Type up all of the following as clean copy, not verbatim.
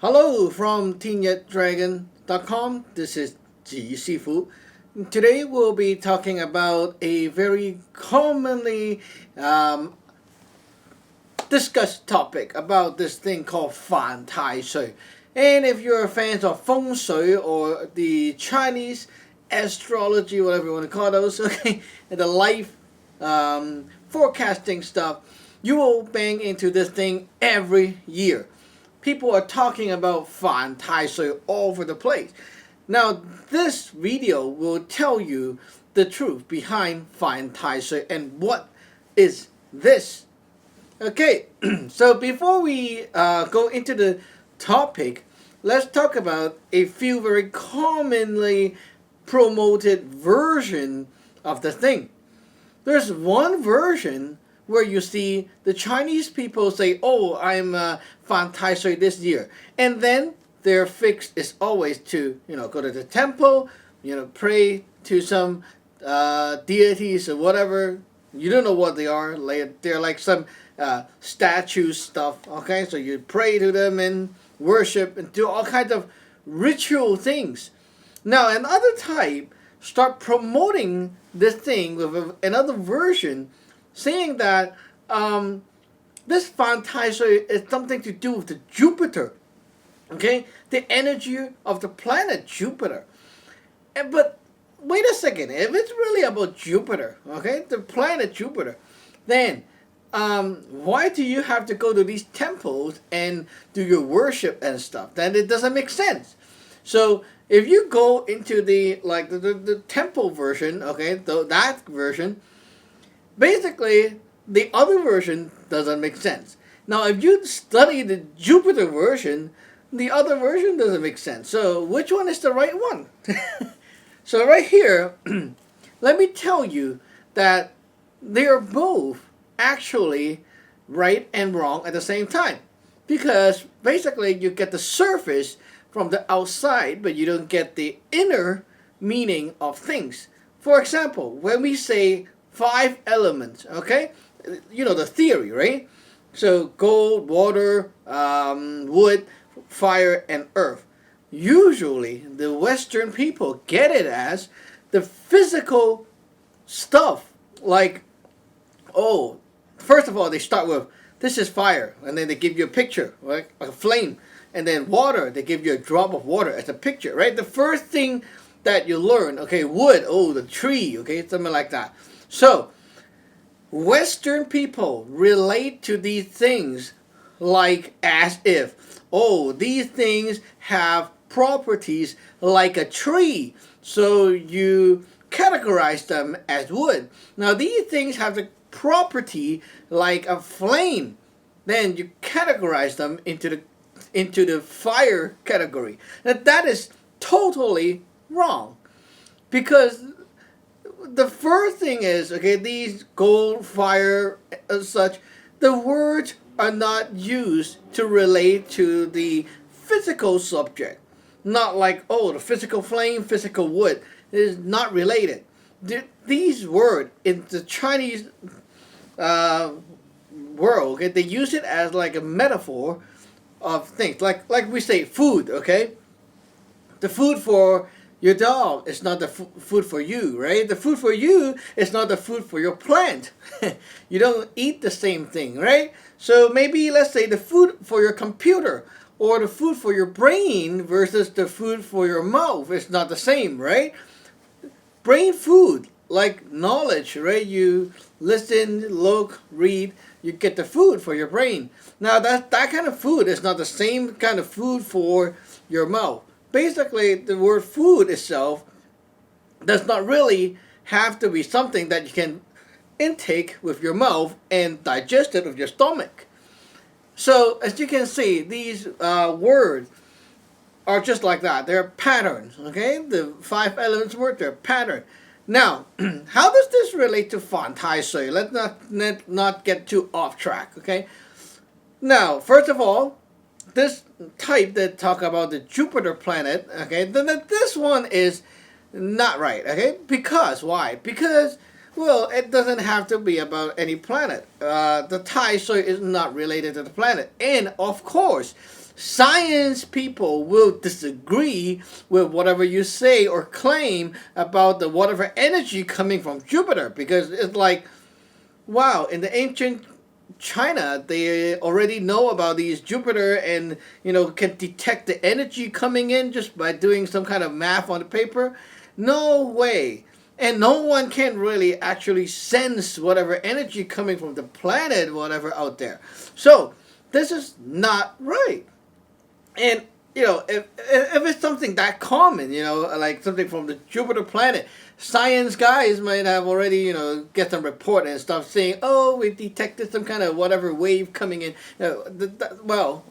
Hello from TeenYetDragon.com. This is Ji Sifu. Today we'll be talking about a very commonly discussed topic about this thing called Fan Tai Sui. And if you're a fan of Feng Shui or the Chinese astrology, whatever you want to call those, okay, and the life forecasting stuff, you will bang into this thing every year. People are talking about Fan Tai Sui all over the place. Now, this video will tell you the truth behind Fan Tai Sui and what is this. Okay, so before we go into the topic, let's talk about a few very commonly promoted version of the thing. There's one version where you see the Chinese people say, "Oh, I'm Fan Tai Sui this year," and then their fix is always to go to the temple, pray to some deities or whatever. You don't know what they are. They're like some statue stuff. Okay, so you pray to them and worship and do all kinds of ritual things. Now another type start promoting this thing with another version, saying that this Fan Tai Sui is something to do with the Jupiter, okay, the energy of the planet Jupiter. But wait a second, if it's really about Jupiter, okay, the planet Jupiter, then why do you have to go to these temples and do your worship and stuff? Then it doesn't make sense. So if you go into the temple version, okay, that version, basically, the other version doesn't make sense. Now, if you study the Jupiter version, the other version doesn't make sense. So, which one is the right one? So, right here, let me tell you that they are both actually right and wrong at the same time. Because, basically, you get the surface from the outside, but you don't get the inner meaning of things. For example, when we say 5 elements, okay? The theory, right? So gold, water, wood, fire, and earth. Usually, the Western people get it as the physical stuff. Like, first of all, they start with, this is fire. And then they give you a picture, right? Like a flame. And then water, they give you a drop of water as a picture, right? The first thing that you learn, okay, wood, the tree, okay, something like that. So, Western people relate to these things like as if, these things have properties like a tree. So you categorize them as wood. Now these things have the property like a flame. Then you categorize them into the fire category. Now that is totally wrong. Because the first thing is, okay, these gold, fire, and such, the words are not used to relate to the physical subject. Not like, the physical flame, physical wood. It is not related. These words in the Chinese world, okay, they use it as like a metaphor of things. Like we say food, okay? The food for your dog is not the food for you, right? The food for you is not the food for your plant. You don't eat the same thing, right? So maybe let's say the food for your computer or the food for your brain versus the food for your mouth is not the same, right? Brain food, like knowledge, right? You listen, look, read, you get the food for your brain. Now that kind of food is not the same kind of food for your mouth. Basically, the word food itself does not really have to be something that you can intake with your mouth and digest it with your stomach. So, as you can see, these words are just like that. They're patterns, okay? The 5 elements word, they're pattern. Now, how does this relate to Fan Tai Sui? Let's not get too off track, okay? Now, first of all, this type that talk about the Jupiter planet, okay, then this one is not right, okay? Because, why? Because Well, it doesn't have to be about any planet. The Tai Sui is not related to the planet. And of course, science people will disagree with whatever you say or claim about the whatever energy coming from Jupiter, because it's like, wow, in the ancient China, they already know about these Jupiter and, can detect the energy coming in just by doing some kind of math on the paper. No way. And no one can really actually sense whatever energy coming from the planet, whatever out there. So this is not right. And if it's something that common, like something from the Jupiter planet, science guys might have already, get some report and stuff saying, oh, we detected some kind of whatever wave coming in. Well,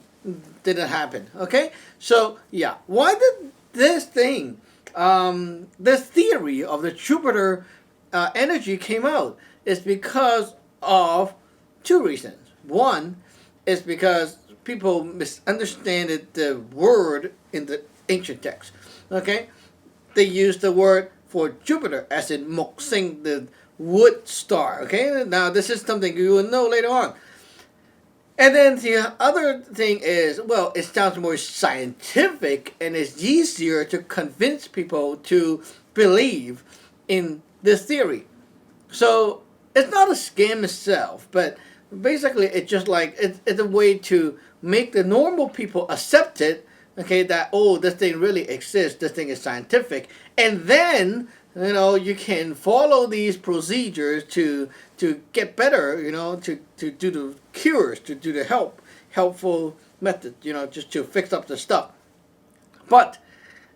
didn't happen. Okay, so yeah, why did this thing, this theory of the Jupiter energy came out? Is because of two reasons. One is because people misunderstood the word in the ancient text. Okay, they used the word for Jupiter as in Mok Sing, the wood star. Okay, now this is something you will know later on. And then the other thing is, well, it sounds more scientific and it's easier to convince people to believe in this theory. So it's not a scam itself, but basically it's just like it's a way to make the normal people accept it. Okay, that this thing really exists. This thing is scientific, and then you can follow these procedures to get better. To do the cures, to do the helpful method. Just to fix up the stuff. But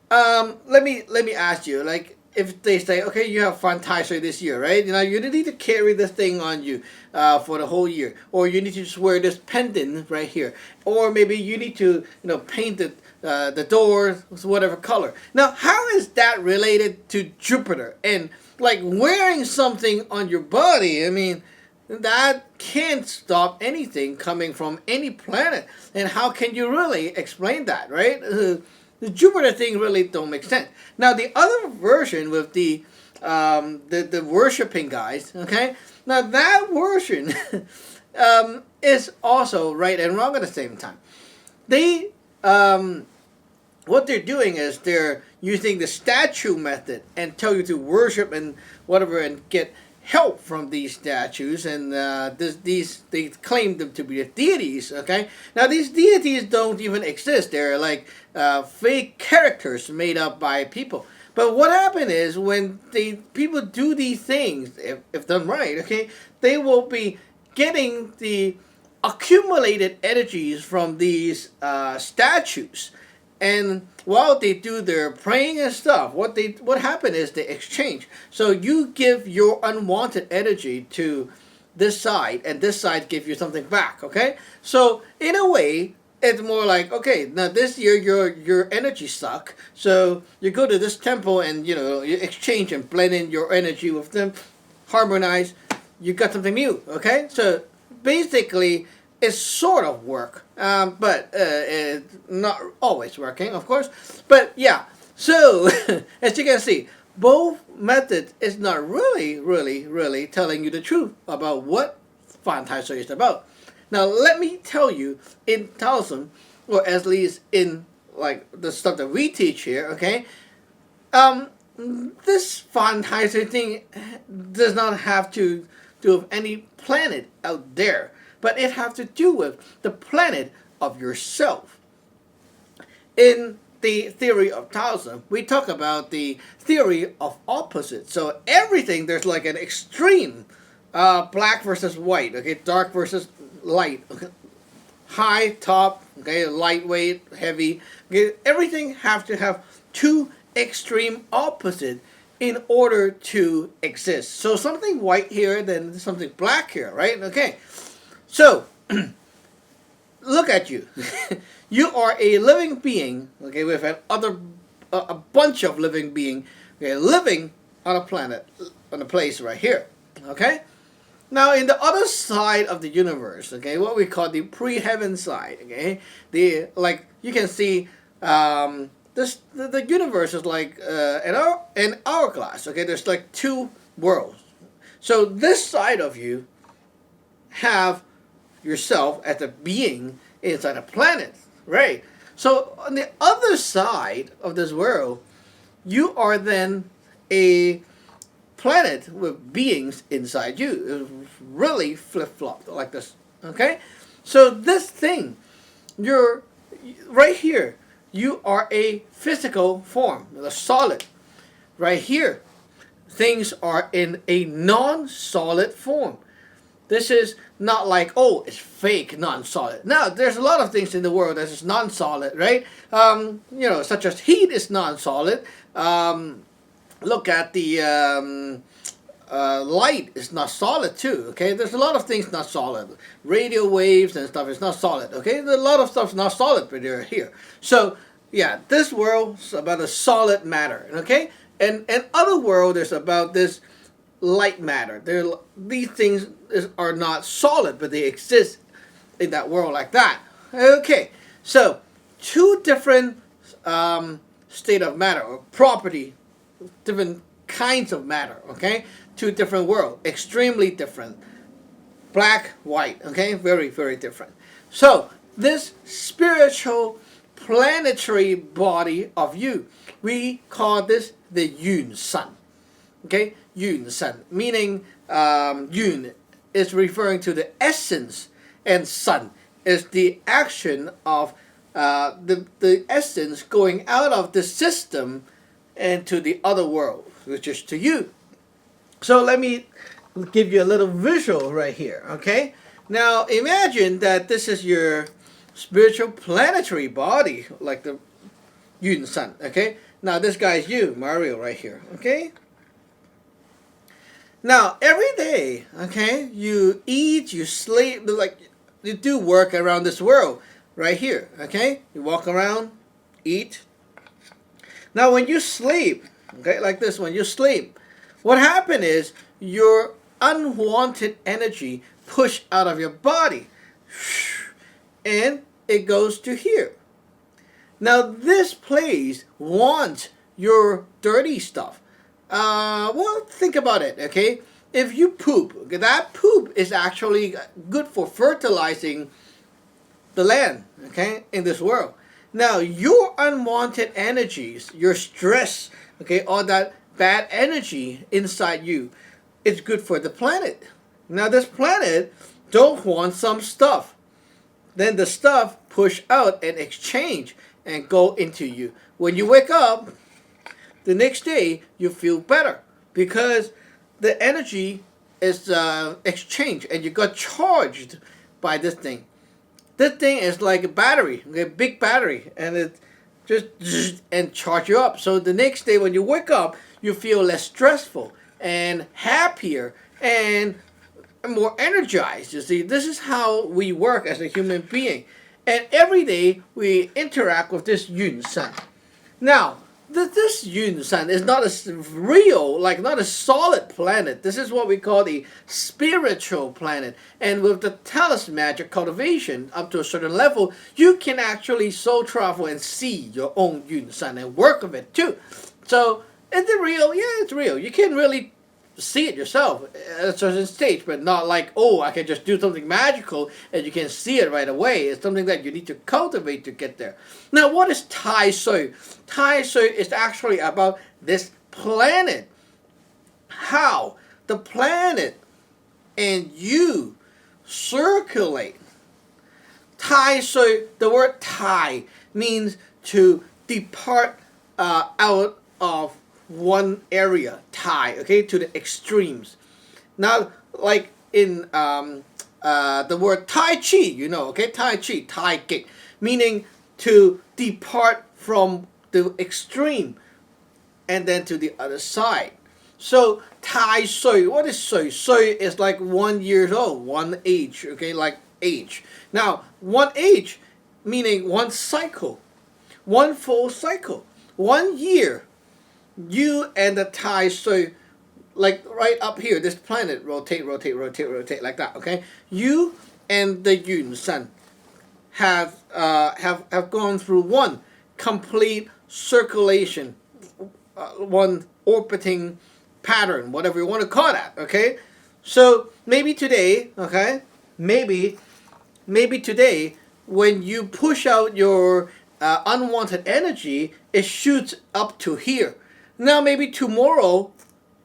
let me ask you, like, if they say, okay, you have Fan Tai Sui this year, right? You need to carry this thing on you for the whole year, or you need to just wear this pendant right here, or maybe you need to paint the doors whatever color. Now, how is that related to Jupiter? And like wearing something on your body, I mean, that can't stop anything coming from any planet. And how can you really explain that, right? The Jupiter thing really don't make sense. Now the other version with the worshiping guys, okay? Now that version is also right and wrong at the same time. They what they're doing is they're using the statue method and tell you to worship and whatever and get help from these statues, and they claim them to be the deities. Okay, now these deities don't even exist. They're like fake characters made up by people. But what happened is when people do these things, if done right, okay, they will be getting the accumulated energies from these statues. And while they do their praying and stuff, what happened is they exchange. So you give your unwanted energy to this side, and this side gives you something back. Okay, so in a way, it's more like, okay, now this year your energy suck, so you go to this temple and you exchange and blend in your energy with them, harmonize. You got something new. Okay, so basically, it sort of work, but it's not always working, of course. But yeah, so as you can see, both methods is not really telling you the truth about what Fan Tai Sui is about. Now let me tell you, in Taoism, or at least in like the stuff that we teach here, okay, this Fan Tai Sui thing does not have to do with any planet out there, but it has to do with the planet of yourself. In the theory of Taoism, we talk about the theory of opposites. So everything, there's like an extreme, black versus white, okay, dark versus light, okay? High, top, okay, lightweight, heavy. Okay? Everything has to have two extreme opposites in order to exist. So something white here, then something black here, right? Okay. So, look at you. You are a living being, okay, with a bunch of living beings, okay, living on a planet, on a place right here, okay? Now, in the other side of the universe, okay, what we call the pre-heaven side, okay, like you can see, the universe is like an hourglass, okay? There's like two worlds. So this side of you have yourself as a being inside a planet, right? So on the other side of this world, you are then a planet with beings inside you. It's really flip-flopped like this, okay? So this thing, you're right here, you are a physical form, a solid. Right here, things are in a non-solid form. This is not like, oh, it's fake non-solid. Now, there's a lot of things in the world that is non-solid, right? Such as heat is non-solid. Look at the light is not solid too, okay? There's a lot of things not solid. Radio waves and stuff is not solid, okay? There's a lot of stuff not solid, but they're here. So, yeah, this world is about a solid matter, okay? And other world is about this light matter. These things are not solid, but they exist in that world like that. Okay, so two different state of matter or property, different kinds of matter. Okay, two different worlds, extremely different. Black, white. Okay, very, very different. So this spiritual planetary body of you, we call this the Yun Sun. Okay, Yun Sun, meaning Yun is referring to the essence, and Sun is the action of the essence going out of the system and to the other world, which is to you. So let me give you a little visual right here. Okay, now imagine that this is your spiritual planetary body, like the Yun Sun. Okay, now this guy's you, Mario, right here. Okay. Now every day, okay, you eat, you sleep, like you do work around this world, right here. Okay, you walk around, eat. Now when you sleep, okay, like this, when you sleep, what happened is your unwanted energy pushed out of your body, and it goes to here. Now this place wants your dirty stuff. Well, think about it, okay? If you poop, okay, that poop is actually good for fertilizing the land, okay, in this world. Now your unwanted energies, your stress, okay, all that bad energy inside you, it's good for the planet. Now this planet don't want some stuff. Then the stuff push out and exchange and go into you. When you wake up, the next day you feel better because the energy is exchanged and you got charged by this thing. This thing is like a battery, a big battery, and it just and charge you up. So the next day when you wake up, you feel less stressful and happier and more energized. You see, this is how we work as a human being. And every day we interact with this Yun Sun. Now, this Yun Sun is not a real, like not a solid planet. This is what we call the spiritual planet. And with the Talisman magic cultivation up to a certain level, you can actually soul travel and see your own Yun Sun and work with it too. So, is it real? Yeah, it's real. You can really see it yourself at a certain stage, but not like, oh, I can just do something magical and you can see it right away. It's something that you need to cultivate to get there. Now, what is Tai Sui? Tai Sui is actually about this planet. How the planet and you circulate. Tai Sui, the word Tai means to depart out of one area, Tai, okay, to the extremes. Now, like in the word Tai Chi, you know, okay, Tai Chi, Tai Gate, meaning to depart from the extreme and then to the other side. So, Tai Sui, what is Sui? Sui is like 1 year old, one age, okay, like age. Now, one age, meaning one cycle, one full cycle, 1 year. You and the Tai Sui, like right up here, this planet rotate like that. Okay, you and the Yun Sun have gone through one complete circulation, one orbiting pattern, whatever you want to call that. Okay, So maybe today, okay, maybe today when you push out your unwanted energy, it shoots up to here. Now maybe tomorrow,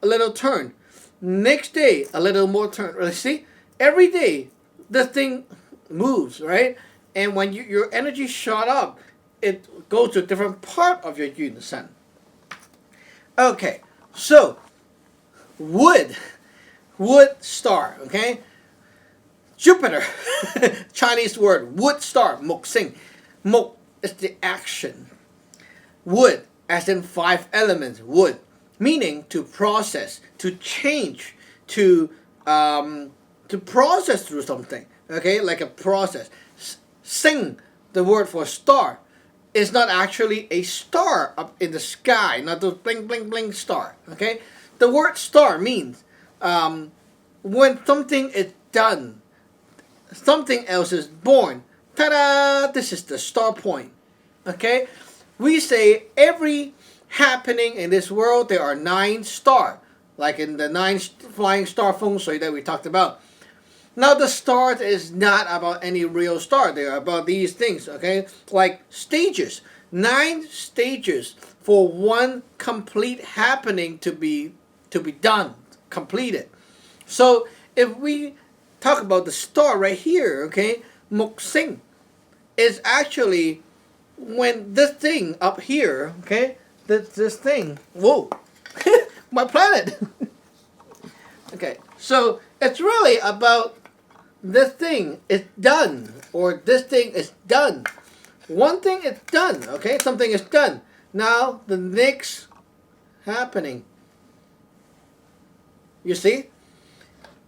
a little turn. Next day, a little more turn. Right? See, every day, the thing moves, right? And when your energy shot up, it goes to a different part of your Yun San. Okay, so wood star, okay? Jupiter, Chinese word, wood star, mok sing. Mok is the action. Wood, as in 5 elements, wood, meaning to process, to change, to process through something, okay? Like a process. Sing, the word for star, is not actually a star up in the sky, not the bling bling bling star, okay? The word star means when something is done, something else is born. Ta-da! This is the star point, okay? We say every happening in this world, there are 9 stars, like in the 9 flying star Feng Shui that we talked about. Now the stars is not about any real star. They are about these things, okay? Like stages. 9 stages for one complete happening to be done, completed. So if we talk about the star right here, okay, Mok Sing is actually when this thing up here, okay, this thing, whoa, my planet. Okay, so it's really about this thing is done, or this thing is done. One thing is done, okay? Something is done. Now, the next happening. You see?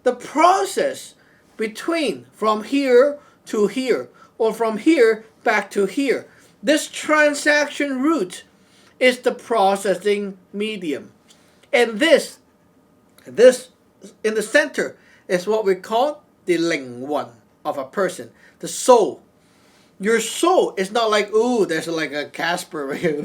The process between from here to here, or from here back to here. This transaction route is the processing medium. And this in the center is what we call the Ling One of a person, the soul. Your soul is not like, ooh, there's like a Casper right here,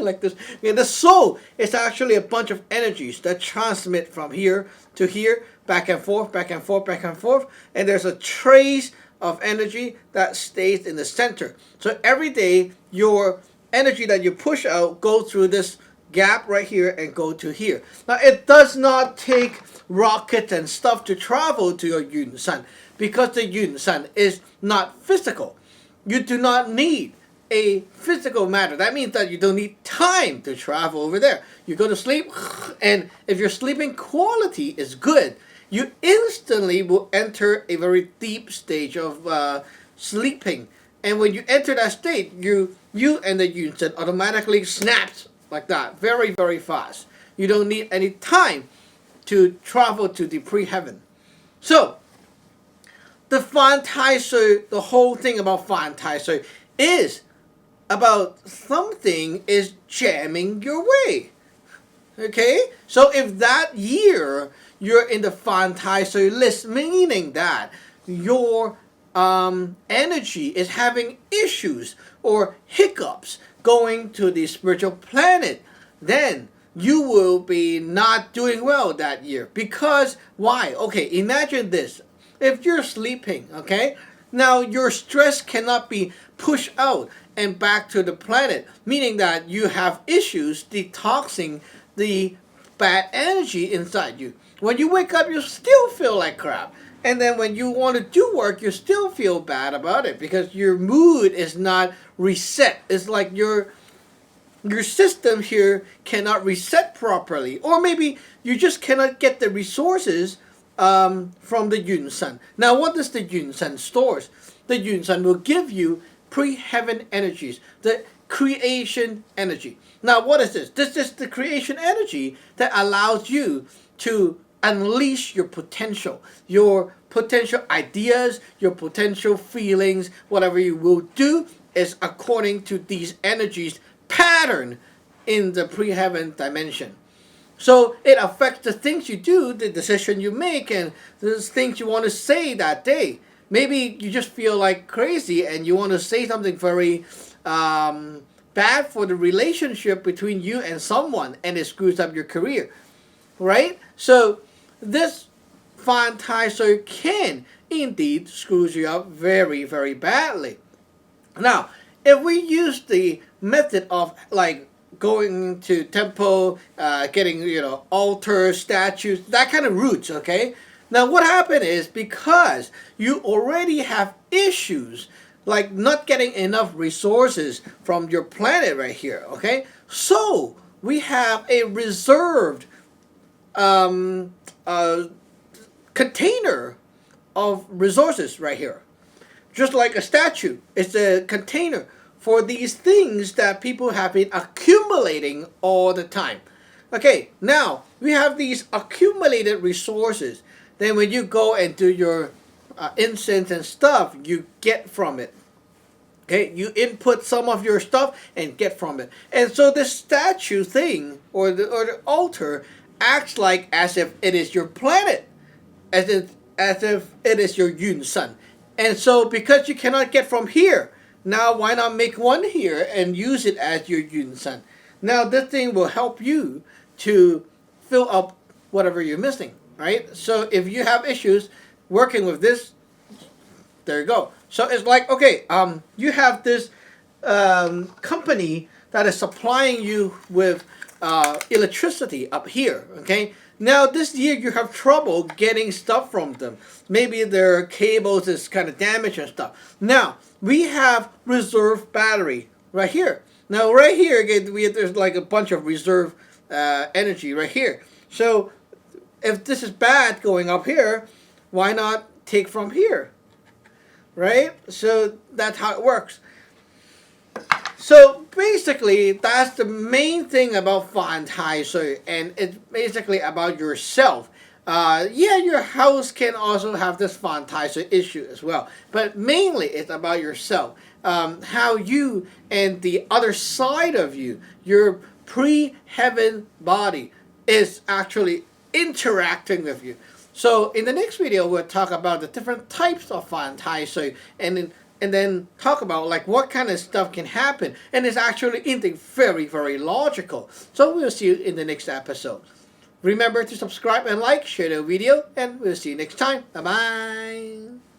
like this. Okay, the soul is actually a bunch of energies that transmit from here to here, back and forth, back and forth, back and forth. And there's a trace of energy that stays in the center. So every day, your energy that you push out goes through this gap right here and go to here. Now, it does not take rockets and stuff to travel to your Yun San, because the Yun San is not physical. You do not need a physical matter. That means that you don't need time to travel over there. You go to sleep, and if your sleeping quality is good, you instantly will enter a very deep stage of sleeping. And when you enter that state, you and the Yun San automatically snaps like that, very, very fast. You don't need any time to travel to the pre-heaven. So, the Fan Tai Sui, the whole thing about Fan Tai Sui is about something is jamming your way. Okay? So if that year you're in the Fan Tai Sui list, meaning that your energy is having issues or hiccups going to the spiritual planet, then you will be not doing well that year. Because why? Okay, imagine this. If you're sleeping, okay, now your stress cannot be pushed out and back to the planet, meaning that you have issues detoxing the bad energy inside you. When you wake up, you still feel like crap. And then when you want to do work, you still feel bad about it because your mood is not reset. It's like your system here cannot reset properly. Or maybe you just cannot get the resources from the Yun San. Now, what does the Yun San stores? The Yun San will give you pre-heaven energies, the creation energy. Now, what is this? This is the creation energy that allows you to unleash your potential ideas, your potential feelings. Whatever you will do is according to these energies pattern in the pre-heaven dimension. So it affects the things you do, the decision you make, and the things you want to say that day. Maybe you just feel like crazy and you want to say something very bad for the relationship between you and someone, and it screws up your career, right? So this Fan Tai Sui can indeed screw you up very, very badly. Now, if we use the method of like going to temple, getting altars, statues, that kind of routes, okay? Now what happened is because you already have issues like not getting enough resources from your planet right here, okay? So we have a reserved container of resources right here. Just like a statue, it's a container for these things that people have been accumulating all the time. Okay, now we have these accumulated resources. Then when you go and do your incense and stuff, you get from it. Okay, you input some of your stuff and get from it. And so this statue thing or the altar acts like as if it is your planet, as if it is your Yun Sun. And so because you cannot get from here, now why not make one here and use it as your Yun Sun? Now this thing will help you to fill up whatever you're missing, right? So if you have issues working with this, there you go. So it's like, okay, you have this company that is supplying you with electricity up here, okay? Now this year you have trouble getting stuff from them. Maybe their cables is kind of damaged and stuff. Now we have reserve battery right here. Now right here again, there's like a bunch of reserve energy right here. So if this is bad going up here, why not take from here? Right? So that's how it works. So basically, that's the main thing about Fan Tai Sui, and it's basically about yourself. Yeah, your house can also have this Fan Tai Sui issue as well, but mainly it's about yourself. How you and the other side of you, your pre-heaven body, is actually interacting with you. So in the next video, we'll talk about the different types of Fan Tai Sui, and then talk about like what kind of stuff can happen, and it's actually indeed very, very logical. So we'll see you in the next episode. Remember to subscribe and like, share the video, and we'll see you next time. Bye bye.